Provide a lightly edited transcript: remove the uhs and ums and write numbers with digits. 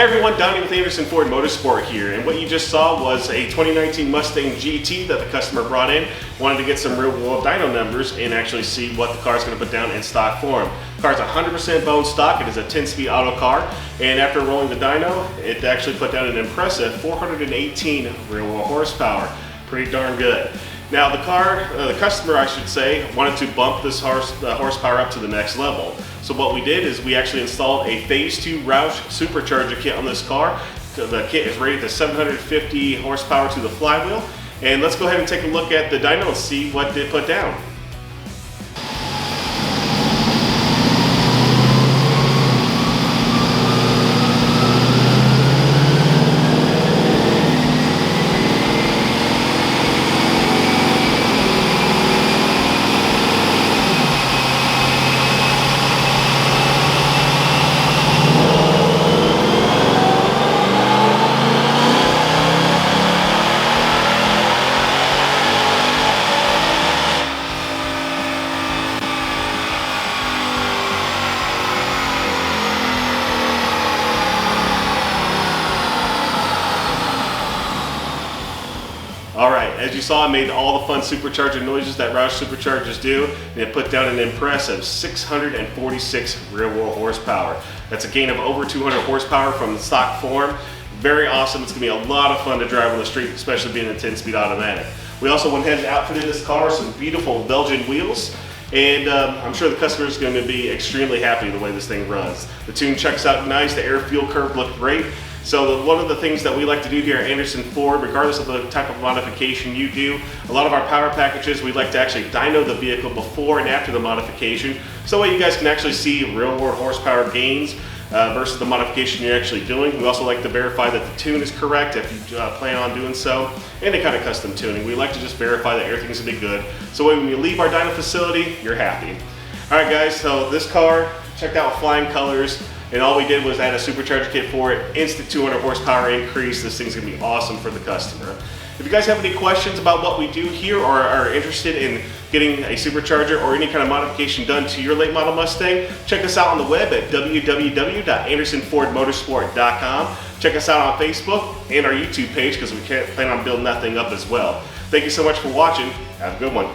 Hey everyone, Donnie with Anderson Ford Motorsport here, and what you just saw was a 2019 Mustang GT that the customer brought in. Wanted to get some real world dyno numbers and actually see what the car is going to put down in stock form. The car is 100% bone stock. It is a 10-speed auto car, and after rolling the dyno, it actually put down an impressive 418 real world horsepower. Pretty darn good. Now the customer, I should say, wanted to bump this horsepower up to the next level. So what we did is we actually installed a Phase 2 Roush supercharger kit on this car. The kit is rated to 750 horsepower to the flywheel. And let's go ahead and take a look at the dyno and see what it put down. Alright, as you saw, I made all the fun supercharger noises that Roush superchargers do, and it put down an impressive 646 real world horsepower. That's a gain of over 200 horsepower from the stock form. Very awesome. It's going to be a lot of fun to drive on the street, especially being a 10-speed automatic. We also went ahead and outfitted this car with some beautiful Belgian wheels, and I'm sure the customer is going to be extremely happy the way this thing runs. The tune checks out nice, the air-fuel curve looked great. So one of the things that we like to do here at Anderson Ford, regardless of the type of modification you do, a lot of our power packages, we like to actually dyno the vehicle before and after the modification, so that way you guys can actually see real world horsepower gains versus the modification you're actually doing. We also like to verify that the tune is correct if you plan on doing so, and any kind of custom tuning. We like to just verify that everything's going to be good, so when you leave our dyno facility, you're happy. Alright guys, so this car checked out with flying colors. And all we did was add a supercharger kit for it, instant 200 horsepower increase. This thing's gonna be awesome for the customer. If you guys have any questions about what we do here or are interested in getting a supercharger or any kind of modification done to your late model Mustang, check us out on the web at www.andersonfordmotorsport.com. Check us out on Facebook and our YouTube page because we plan on building that thing up as well. Thank you so much for watching. Have a good one.